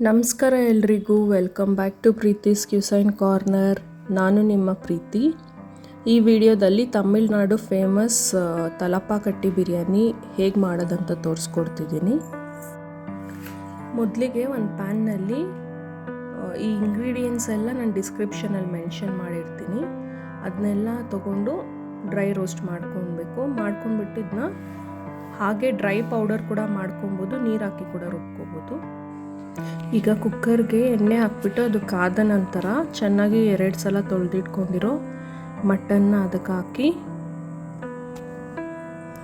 ನಮಸ್ಕಾರ ಎಲ್ರಿಗೂ, welcome back to Preethi's cuisine corner. ನಾನು ನಿಮ್ಮ ಪ್ರೀತಿ. ಈ ವಿಡಿಯೋದಲ್ಲಿ ತಮಿಳ್ನಾಡು ಫೇಮಸ್ ತಲಪಾಕಟ್ಟಿ ಬಿರಿಯಾನಿ ಹೇಗೆ ಮಾಡೋದಂತ ತೋರಿಸ್ಕೊಡ್ತಿದ್ದೀನಿ. ಮೊದಲಿಗೆ ಒಂದು ಪ್ಯಾನ್ನಲ್ಲಿ ಈ ಇಂಗ್ರೀಡಿಯೆಂಟ್ಸ್ ಎಲ್ಲ ನಾನು ಡಿಸ್ಕ್ರಿಪ್ಷನಲ್ಲಿ ಮೆನ್ಷನ್ ಮಾಡಿರ್ತೀನಿ. ಅದನ್ನೆಲ್ಲ ತೊಗೊಂಡು ಡ್ರೈ ರೋಸ್ಟ್ ಮಾಡ್ಕೊಳ್ಬೇಕು. ಮಾಡ್ಕೊಂಡ್ಬಿಟ್ಟು ಇದನ್ನ ಹಾಗೆ ಡ್ರೈ ಪೌಡರ್ ಕೂಡ ಮಾಡ್ಕೊಬೋದು, ನೀರು ಹಾಕಿ ಕೂಡ ರುಬ್ಕೋಬೋದು. ಈಗ ಕುಕ್ಕರ್ಗೆ ಎಣ್ಣೆ ಹಾಕ್ಬಿಟ್ಟು ಅದು ಕಾದ ನಂತರ ಚೆನ್ನಾಗಿ 2 ಸಲ ತೊಳೆದಿಟ್ಕೊಂಡಿರೋ ಮಟನ್ನ ಅದಕ್ಕೆ ಹಾಕಿ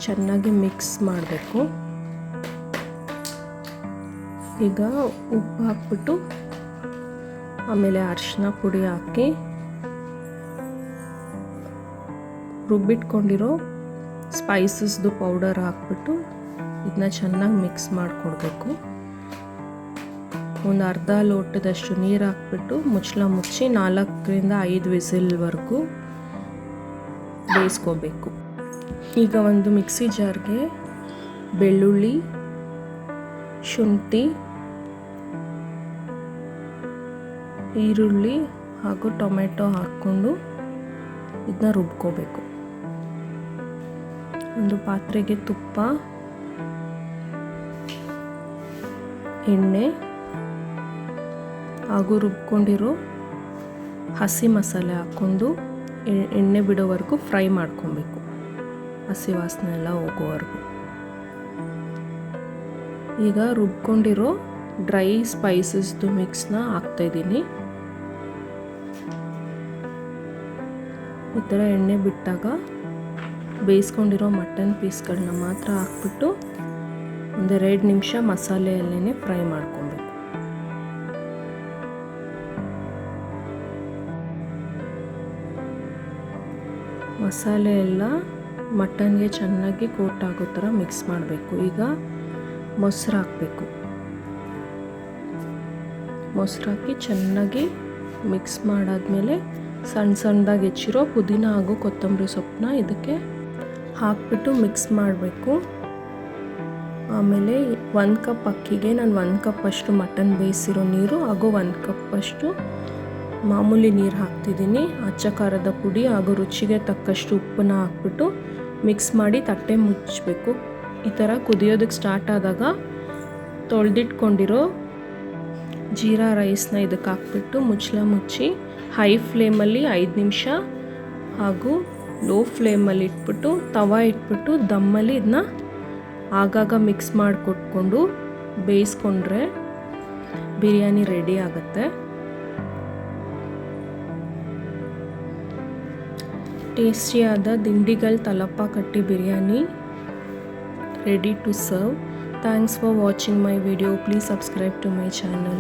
ಚೆನ್ನಾಗಿ ಮಿಕ್ಸ್ ಮಾಡಬೇಕು. ಈಗ ಉಪ್ಪು ಹಾಕ್ಬಿಟ್ಟು ಆಮೇಲೆ ಅರಿಶಿನ ಪುಡಿ ಹಾಕಿ ರುಬ್ಬಿಟ್ಕೊಂಡಿರೋ ಸ್ಪೈಸಸ್ದು ಪೌಡರ್ ಹಾಕ್ಬಿಟ್ಟು ಇದನ್ನ ಚೆನ್ನಾಗಿ ಮಿಕ್ಸ್ ಮಾಡಿಕೊಡ್ಬೇಕು. ಒಂದು ಅರ್ಧ ಲೋಟದಷ್ಟು ನೀರು ಹಾಕ್ಬಿಟ್ಟು ಮುಚ್ಚಳ ಮುಚ್ಚಿ 4ರಿಂದ 5 ವಿಸಿಲ್ವರೆಗೂ ಬೇಯಿಸ್ಕೋಬೇಕು. ಈಗ ಒಂದು ಮಿಕ್ಸಿ ಜಾರ್ಗೆ ಬೆಳ್ಳುಳ್ಳಿ, ಶುಂಠಿ, ಈರುಳ್ಳಿ ಹಾಗೂ ಟೊಮೆಟೊ ಹಾಕ್ಕೊಂಡು ಇದನ್ನ ರುಬ್ಕೋಬೇಕು. ಒಂದು ಪಾತ್ರೆಗೆ ತುಪ್ಪ, ಎಣ್ಣೆ ಹಾಗೂ ರುಬ್ಕೊಂಡಿರೋ ಹಸಿ ಮಸಾಲೆ ಹಾಕ್ಕೊಂಡು ಎಣ್ಣೆ ಬಿಡೋವರೆಗೂ ಫ್ರೈ ಮಾಡ್ಕೊಬೇಕು, ಹಸಿ ವಾಸನೆ ಎಲ್ಲ ಹೋಗೋವರೆಗೂ. ಈಗ ರುಬ್ಕೊಂಡಿರೋ ಡ್ರೈ ಸ್ಪೈಸಸ್ದು ಮಿಕ್ಸ್ನ ಹಾಕ್ತಾಯಿದ್ದೀನಿ. ಈ ಥರ ಎಣ್ಣೆ ಬಿಟ್ಟಾಗ ಬೇಯಿಸ್ಕೊಂಡಿರೋ ಮಟನ್ ಪೀಸ್ಗಳನ್ನ ಮಾತ್ರ ಹಾಕ್ಬಿಟ್ಟು 1-2 ನಿಮಿಷ ಮಸಾಲೆಯಲ್ಲೇ ಫ್ರೈ ಮಾಡ್ಕೊಬೇಕು. ಮಸಾಲೆ ಎಲ್ಲ ಮಟನ್ಗೆ ಚೆನ್ನಾಗಿ ಕೋಟ್ ಆಗೋ ಥರ ಮಿಕ್ಸ್ ಮಾಡಬೇಕು. ಈಗ ಮೊಸರು ಹಾಕಬೇಕು. ಮೊಸರು ಹಾಕಿ ಚೆನ್ನಾಗಿ ಮಿಕ್ಸ್ ಮಾಡಾದ್ಮೇಲೆ ಸಣ್ಣದಾಗಿ ಹೆಚ್ಚಿರೋ ಪುದೀನ ಹಾಗೂ ಕೊತ್ತಂಬರಿ ಸೊಪ್ಪನ್ನ ಇದಕ್ಕೆ ಹಾಕ್ಬಿಟ್ಟು ಮಿಕ್ಸ್ ಮಾಡಬೇಕು. ಆಮೇಲೆ 1 ಕಪ್ ಅಕ್ಕಿಗೆ ನಾನು 1 ಕಪ್ ಅಷ್ಟು ಮಟನ್ ಬೇಯಿಸಿರೋ ನೀರು ಹಾಗೂ 1 ಕಪ್ ಅಷ್ಟು ಮಾಮೂಲಿ ನೀರು ಹಾಕ್ತಿದ್ದೀನಿ. ಅಚ್ಚ ಖಾರದ ಪುಡಿ ಹಾಗೂ ರುಚಿಗೆ ತಕ್ಕಷ್ಟು ಉಪ್ಪನ್ನ ಹಾಕ್ಬಿಟ್ಟು ಮಿಕ್ಸ್ ಮಾಡಿ ತಟ್ಟೆ ಮುಚ್ಚಬೇಕು. ಈ ಥರ ಕುದಿಯೋದಕ್ಕೆ ಸ್ಟಾರ್ಟ್ ಆದಾಗ ತೊಳೆದಿಟ್ಕೊಂಡಿರೋ ಜೀರಾ ರೈಸ್ನ ಇದಕ್ಕೆ ಹಾಕ್ಬಿಟ್ಟು ಮುಚ್ಚಳ ಮುಚ್ಚಿ ಹೈ ಫ್ಲೇಮಲ್ಲಿ 5 ನಿಮಿಷ ಹಾಗೂ ಲೋ ಫ್ಲೇಮಲ್ಲಿ ಇಟ್ಬಿಟ್ಟು ತವಾ ಇಟ್ಬಿಟ್ಟು ದಮ್ಮಲ್ಲಿ ಇದನ್ನ ಆಗಾಗ ಮಿಕ್ಸ್ ಮಾಡಿಕೊಟ್ಕೊಂಡು ಬೇಯಿಸ್ಕೊಂಡ್ರೆ ಬಿರಿಯಾನಿ ರೆಡಿ ಆಗುತ್ತೆ. ಟೇಸ್ಟಿಯಾದ Dindigul ತಲಪಾಕಟ್ಟಿ biryani ready to serve. Thanks for watching my video. Please subscribe to my channel.